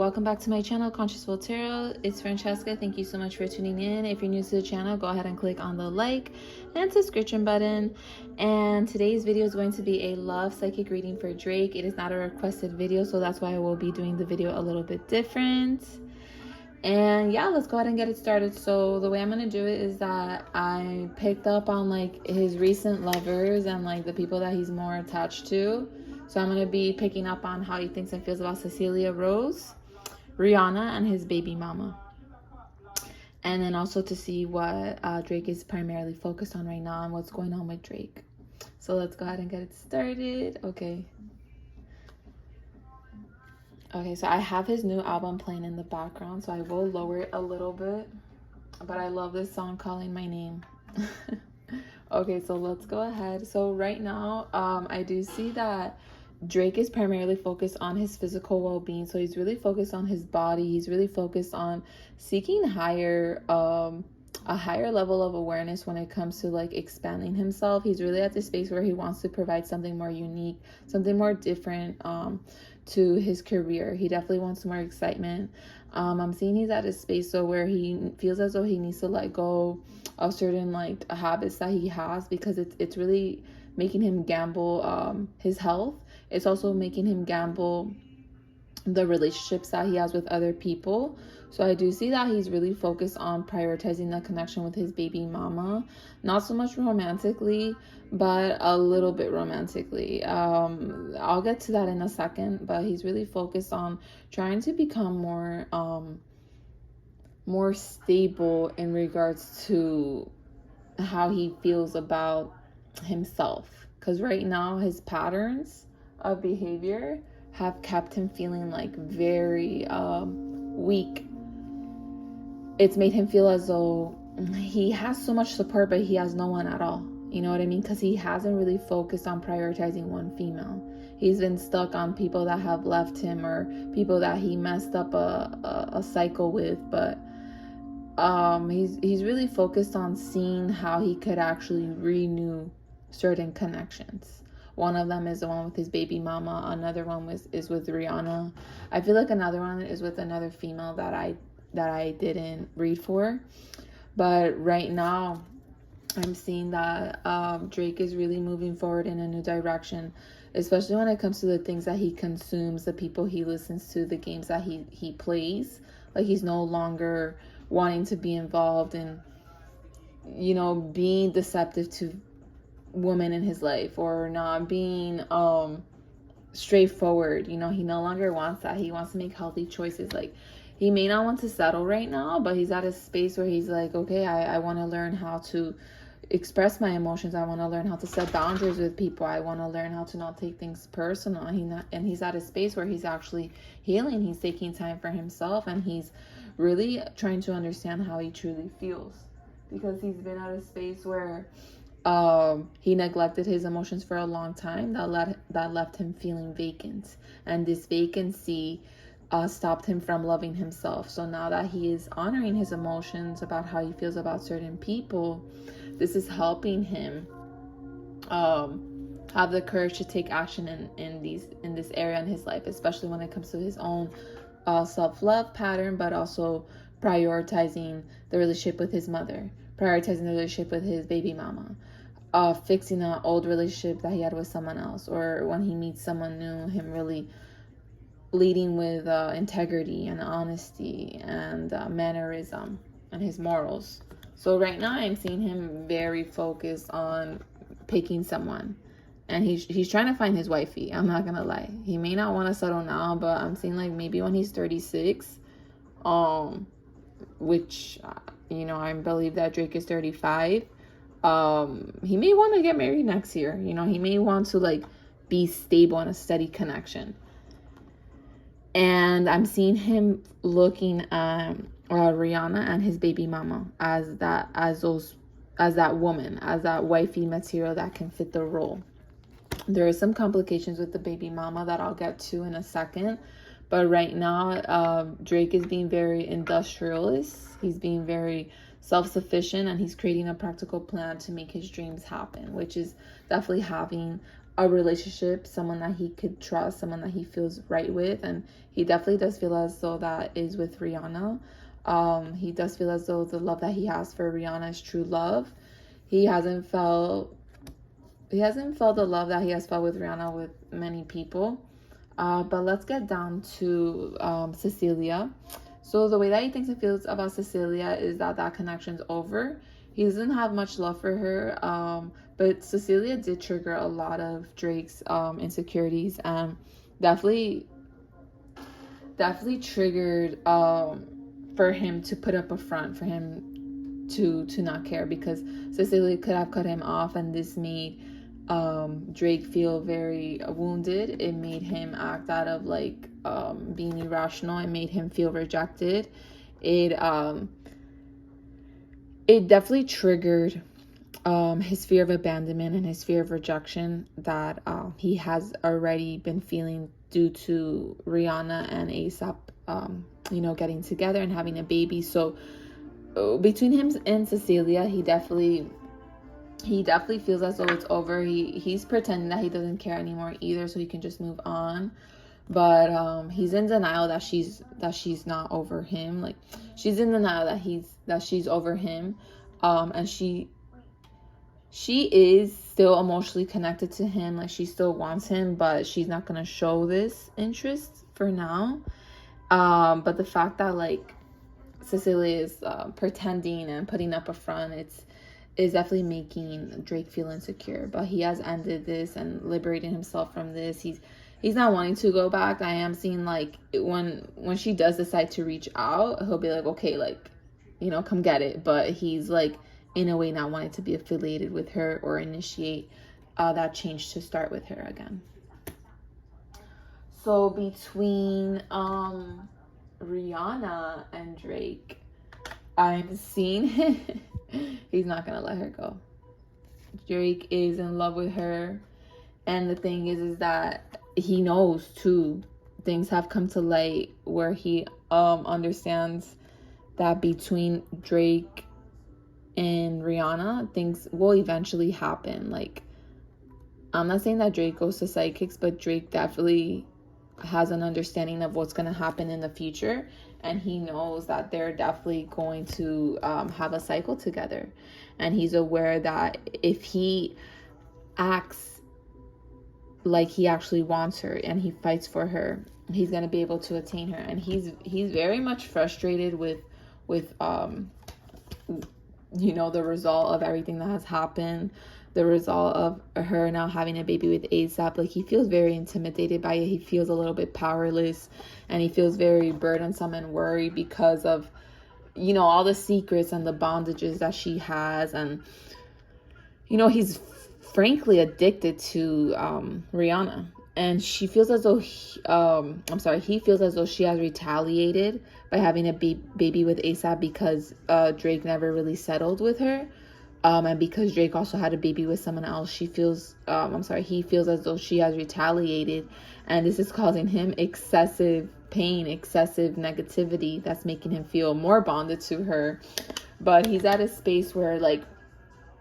Welcome back to my channel, Consciousful Tarot. It's Francesca. Thank you so much for tuning in. If you're new to the channel, go ahead and click on the like and subscription button. And today's video is going to be a love psychic reading for Drake. It is not a requested video, so that's why I will be doing the video a little bit different. And yeah, let's go ahead and get it started. So the way I'm going to do it is that I picked up on like his recent lovers and like the people that he's more attached to. So I'm going to be picking up on how he thinks and feels about Cecilia, Rose, Rihanna, and his baby mama. And then also to see what Drake is primarily focused on right now and what's going on with Drake. So let's go ahead and get it started. Okay, so I have his new album playing in the background, so I will lower it a little bit. But I love this song, Calling My Name. Okay, so let's go ahead. So right now, I do see that Drake is primarily focused on his physical well-being. So he's really focused on his body. He's really focused on seeking a higher level of awareness when it comes to like expanding himself. He's really at this space where he wants to provide something more unique, something more different to his career. He definitely wants more excitement. I'm seeing he's at a space so where he feels as though he needs to let go of certain like habits that he has, because it's really making him gamble his health. It's also making him gamble the relationships that he has with other people. So I do see that he's really focused on prioritizing the connection with his baby mama, not so much romantically, but a little bit romantically. I'll get to that in a second, but he's really focused on trying to become more stable in regards to how he feels about himself, because right now his patterns of behavior have kept him feeling like very weak. It's made him feel as though he has so much support, but he has no one at all. You know what I mean? Because he hasn't really focused on prioritizing one female. He's been stuck on people that have left him or people that he messed up a cycle with. But he's really focused on seeing how he could actually renew certain connections. One of them is the one with his baby mama. Another one is with Rihanna. I feel like another one is with another female that I didn't read for. But right now, I'm seeing that Drake is really moving forward in a new direction, especially when it comes to the things that he consumes, the people he listens to, the games that he plays. Like, he's no longer wanting to be involved in, you know, being deceptive to women in his life, or not being straightforward. You know, he no longer wants that. He wants to make healthy choices. Like, he may not want to settle right now, but he's at a space where he's like, okay, I want to learn how to express my emotions. I want to learn how to set boundaries with people. I want to learn how to not take things personal. And he's at a space where he's actually healing. He's taking time for himself, and he's really trying to understand how he truly feels, because he's been at a space where he neglected his emotions for a long time. That left him feeling vacant, and this vacancy stopped him from loving himself. So now that he is honoring his emotions about how he feels about certain people, this is helping him have the courage to take action in this area in his life, especially when it comes to his own self-love pattern, but also prioritizing the relationship with his mother, prioritizing the relationship with his baby mama, fixing an old relationship that he had with someone else, or when he meets someone new, him really leading with integrity and honesty and mannerism and his morals. So right now I'm seeing him very focused on picking someone, and he's trying to find his wifey. I'm not gonna lie, he may not want to settle now, but I'm seeing like maybe when he's 36, which you know, I believe that Drake is 35. He may want to get married next year. You know, he may want to like be stable in a steady connection. And I'm seeing him looking at Rihanna and his baby mama as that woman, as that wifey material that can fit the role. There are some complications with the baby mama that I'll get to in a second. But right now, Drake is being very industrialist. He's being very self-sufficient, and he's creating a practical plan to make his dreams happen, which is definitely having a relationship, someone that he could trust, someone that he feels right with. And he definitely does feel as though that is with Rihanna. He does feel as though the love that he has for Rihanna is true love. He hasn't felt the love that he has felt with Rihanna with many people. But let's get down to Cecilia. So the way that he thinks and feels about Cecilia is that that connection's over. He doesn't have much love for her. But Cecilia did trigger a lot of Drake's insecurities, and definitely triggered for him to put up a front, for him to not care, because Cecilia could have cut him off, and this made Drake feel very wounded. It made him act out of like being irrational. It made him feel rejected. It definitely triggered his fear of abandonment and his fear of rejection that he has already been feeling due to Rihanna and ASAP getting together and having a baby. So between him and Cecilia, he definitely feels as though it's over. He's pretending that he doesn't care anymore either, so he can just move on. But he's in denial that she's not over him. Like, she's in denial that she's over him. And she is still emotionally connected to him. Like, she still wants him, but she's not gonna show this interest for now. But the fact that like Cecilia is pretending and putting up a front, is definitely making Drake feel insecure. But he has ended this and liberated himself from this. He's not wanting to go back. I am seeing like when she does decide to reach out, he'll be like, okay, like, come get it. But he's like, in a way, not wanting to be affiliated with her or initiate that change to start with her again. So between Rihanna and Drake, I'm seeing he's not gonna let her go. Drake is in love with her, and the thing is that he knows too. Things have come to light where he understands that between Drake and Rihanna, things will eventually happen. Like, I'm not saying that Drake goes to psychics, but Drake definitely has an understanding of what's going to happen in the future, and he knows that they're definitely going to have a cycle together. And he's aware that if he acts like he actually wants her and he fights for her, he's going to be able to attain her. And he's very much frustrated with the result of everything that has happened, the result of her now having a baby with ASAP. Like, he feels very intimidated by it. He feels a little bit powerless, and he feels very burdensome and worried because of, all the secrets and the bondages that she has. And, he's frankly addicted to Rihanna. And she feels as though he feels as though she has retaliated by having a baby with ASAP because Drake never really settled with her. And because Drake also had a baby with someone else, he feels as though she has retaliated. And this is causing him excessive pain, excessive negativity that's making him feel more bonded to her. But he's at a space where, like,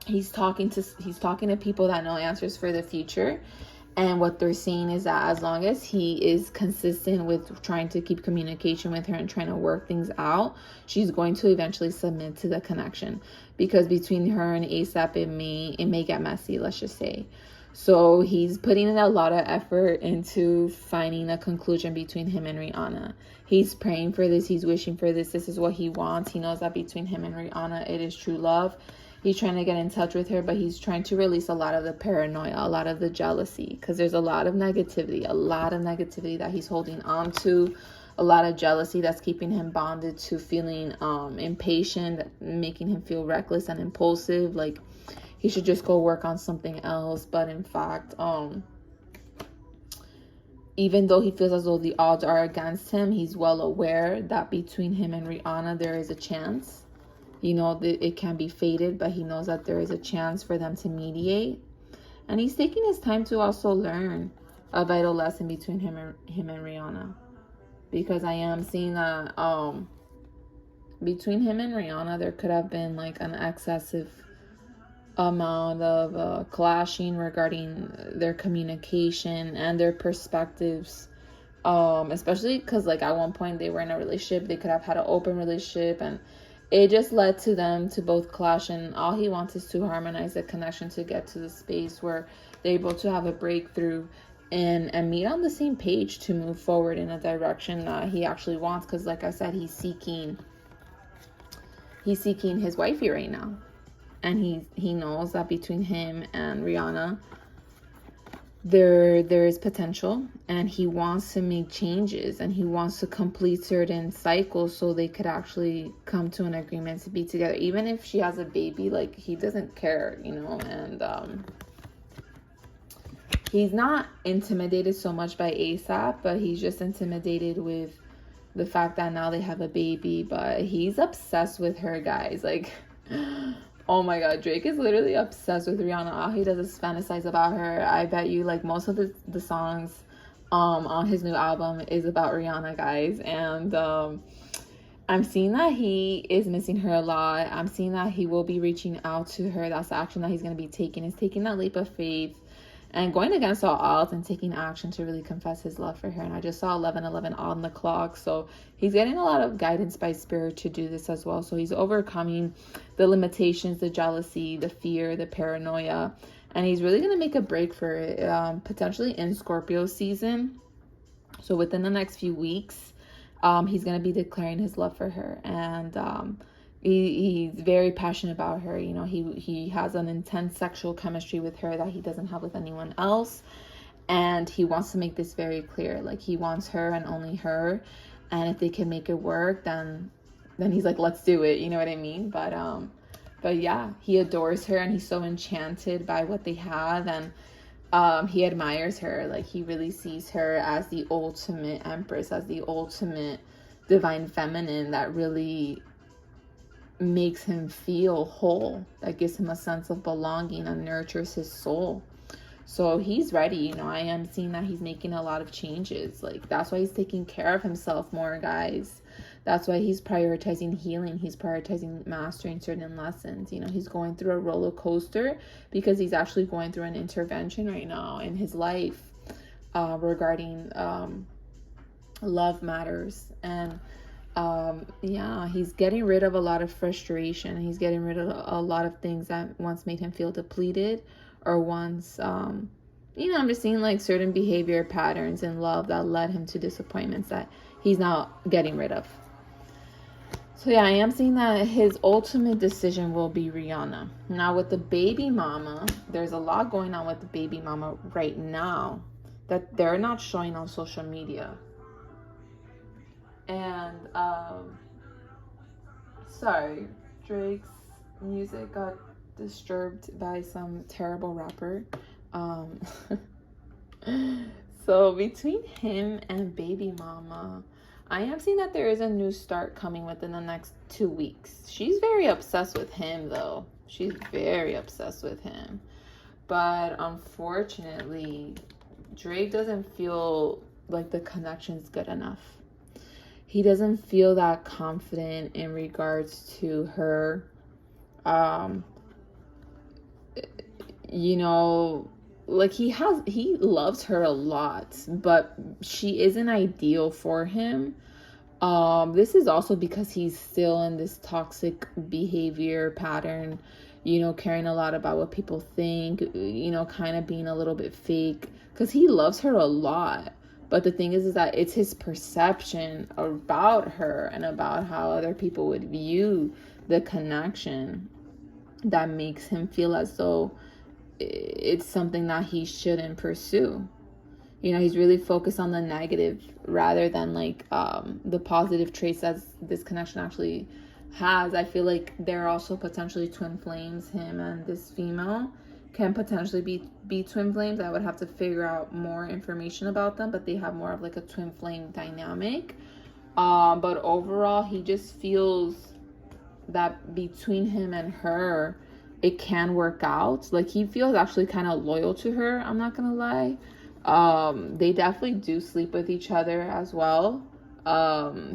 he's talking to people that know answers for the future. And what they're saying is that as long as he is consistent with trying to keep communication with her and trying to work things out, she's going to eventually submit to the connection. Because between her and ASAP, it may get messy, let's just say. So he's putting in a lot of effort into finding a conclusion between him and Rihanna. He's praying for this. He's wishing for this. This is what he wants. He knows that between him and Rihanna, it is true love. He's trying to get in touch with her, but he's trying to release a lot of the paranoia, a lot of the jealousy, because there's a lot of negativity that he's holding on to, a lot of jealousy that's keeping him bonded to feeling impatient, making him feel reckless and impulsive, like he should just go work on something else. But in fact, even though he feels as though the odds are against him, he's well aware that between him and Rihanna, there is a chance. It can be fated, but he knows that there is a chance for them to mediate. And he's taking his time to also learn a vital lesson between him and Rihanna. Because I am seeing that between him and Rihanna, there could have been like an excessive amount of clashing regarding their communication and their perspectives. Especially because, like, at one point they were in a relationship, they could have had an open relationship, and it just led to them to both clash, and all he wants is to harmonize the connection to get to the space where they're able to have a breakthrough and meet on the same page to move forward in a direction that he actually wants. Because, like I said, he's seeking his wifey right now, and he knows that between him and Rihanna, there is potential, and he wants to make changes, and he wants to complete certain cycles so they could actually come to an agreement to be together. Even if she has a baby, like, he doesn't care, you know. And he's not intimidated so much by ASAP, but he's just intimidated with the fact that now they have a baby. But he's obsessed with her, guys. Like, oh my god, Drake is literally obsessed with Rihanna. All he does is fantasize about her. I bet you, like, most of the songs on his new album is about Rihanna, guys. And I'm seeing that he is missing her a lot. I'm seeing that he will be reaching out to her. That's the action that he's going to be taking, is taking that leap of faith and going against all odds and taking action to really confess his love for her. And I just saw 11:11 on the clock. So he's getting a lot of guidance by spirit to do this as well. So he's overcoming the limitations, the jealousy, the fear, the paranoia. And he's really going to make a break for it, potentially in Scorpio season. So within the next few weeks, he's going to be declaring his love for her. And he's very passionate about her. You know, he has an intense sexual chemistry with her that he doesn't have with anyone else. And he wants to make this very clear. Like, he wants her and only her. And if they can make it work, then he's like, let's do it. You know what I mean? But yeah, he adores her, and he's so enchanted by what they have. And he admires her. Like, he really sees her as the ultimate empress, as the ultimate divine feminine that really makes him feel whole, that gives him a sense of belonging and nurtures his soul. So he's ready. You know, I am seeing that he's making a lot of changes. Like, that's why he's taking care of himself more, guys. That's why he's prioritizing healing. He's prioritizing mastering certain lessons. You know, he's going through a roller coaster because he's actually going through an intervention right now in his life regarding love matters. And yeah, he's getting rid of a lot of frustration. He's getting rid of a lot of things that once made him feel depleted, or once, you know, I'm just seeing like certain behavior patterns in love that led him to disappointments that he's now getting rid of. So yeah, I am seeing that his ultimate decision will be Rihanna. Now with the baby mama, there's a lot going on with the baby mama right now that they're not showing on social media. And sorry, Drake's music got disturbed by some terrible rapper. So between him and baby mama, I am seeing that there is a new start coming within the next 2 weeks. She's very obsessed with him, though. She's very obsessed with him. But unfortunately, Drake doesn't feel like the connection's good enough. He doesn't feel that confident in regards to her. You know, like, he loves her a lot, but she isn't ideal for him. This is also because he's still in this toxic behavior pattern, you know, caring a lot about what people think, you know, kind of being a little bit fake, because he loves her a lot. But the thing is that it's his perception about her and about how other people would view the connection that makes him feel as though it's something that he shouldn't pursue. You know, he's really focused on the negative rather than like the positive traits that this connection actually has. I feel like they're also potentially twin flames. Him and this female can potentially be twin flames. I would have to figure out more information about them, but they have more of like a twin flame dynamic. But overall, he just feels that between him and her, it can work out. Like, he feels actually kind of loyal to her, I'm not gonna lie. They definitely do sleep with each other as well.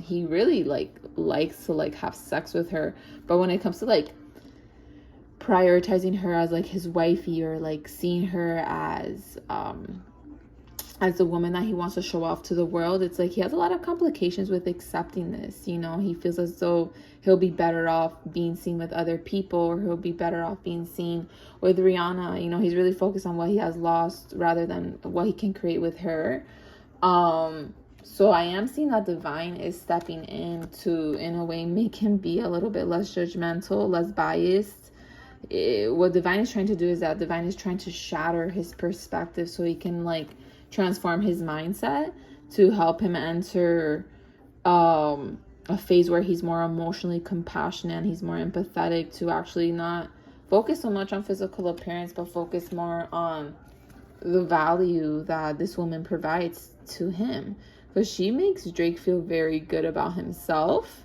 He really likes to have sex with her, but when it comes to prioritizing her as like his wifey, or like seeing her as the woman that he wants to show off to the world. It's like he has a lot of complications with accepting this. You know, he feels as though he'll be better off being seen with other people, or he'll be better off being seen with Rihanna. You know, he's really focused on what he has lost rather than what he can create with her. So I am seeing that divine is stepping in to, in a way, make him be a little bit less judgmental, less biased. What divine is trying to do is that divine is trying to shatter his perspective so he can like transform his mindset to help him enter a phase where he's more emotionally compassionate and he's more empathetic, to actually not focus so much on physical appearance, but focus more on the value that this woman provides to him. Because she makes Drake feel very good about himself.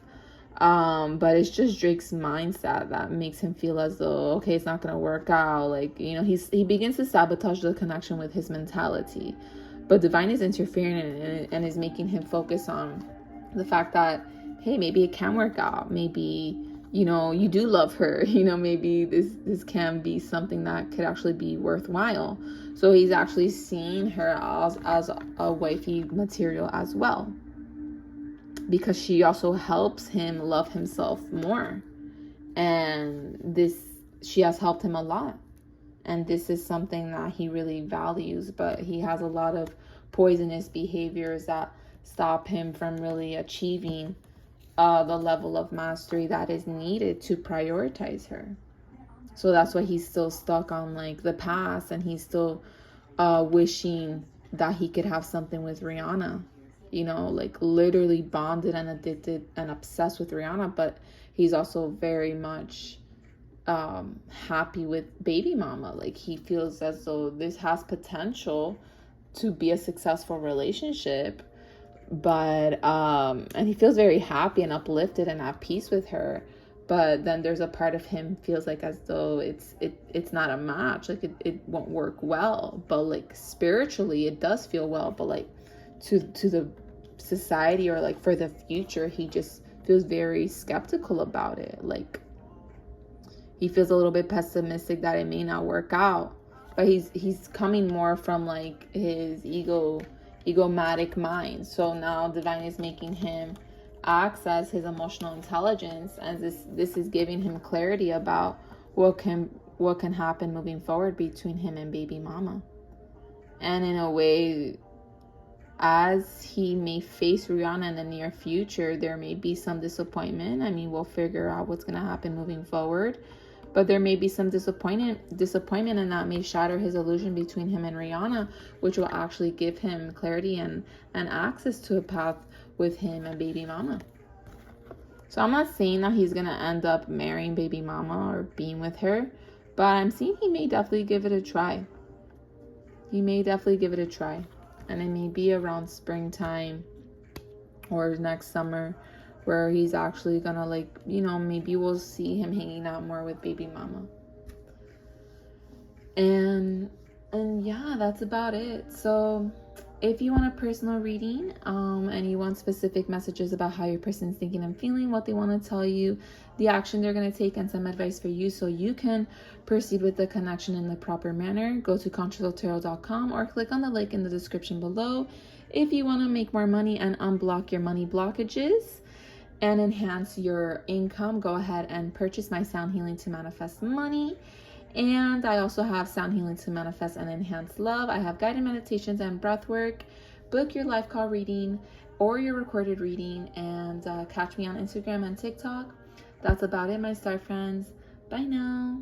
But it's just Drake's mindset that makes him feel as though, okay, it's not going to work out. Like, you know, he begins to sabotage the connection with his mentality. But divine is interfering and is making him focus on the fact that, hey, maybe it can work out. Maybe, you know, you do love her. You know, maybe this can be something that could actually be worthwhile. So he's actually seeing her as a wifey material as well, because she also helps him love himself more. And she has helped him a lot. And this is something that he really values, but he has a lot of poisonous behaviors that stop him from really achieving the level of mastery that is needed to prioritize her. So that's why he's still stuck on like the past, and he's still wishing that he could have something with Rihanna. You know, like literally bonded and addicted and obsessed with Rihanna, but he's also very much happy with baby mama. Like he feels as though this has potential to be a successful relationship, but and he feels very happy and uplifted and at peace with her. But then there's a part of him feels like as though it's not a match, like it won't work well. But like spiritually it does feel well, but like to the society or like for the future, he just feels very skeptical about it. Like he feels a little bit pessimistic that it may not work out. But he's coming more from like his egomatic mind. So now divine is making him access his emotional intelligence, and this is giving him clarity about what can happen moving forward between him and baby mama. And in a way, as he may face Rihanna in the near future, there may be some disappointment. I mean, we'll figure out what's going to happen moving forward. But there may be some disappointment, and that may shatter his illusion between him and Rihanna, which will actually give him clarity and access to a path with him and baby mama. So I'm not saying that he's going to end up marrying baby mama or being with her, but I'm seeing he may definitely give it a try. He may definitely give it a try. And it may be around springtime or next summer, where he's actually gonna, like, you know, maybe we'll see him hanging out more with baby mama. And yeah, that's about it. So if you want a personal reading and you want specific messages about how your person's thinking and feeling, what they want to tell you, the action they're going to take, and some advice for you so you can proceed with the connection in the proper manner, go to consciousfultarot.com or click on the link in the description below. If you want to make more money and unblock your money blockages and enhance your income, go ahead and purchase my sound healing to manifest money. And I also have sound healing to manifest and enhance love. I have guided meditations and breath work. Book your live call reading or your recorded reading, and catch me on Instagram and TikTok. That's about it, my star friends. Bye now.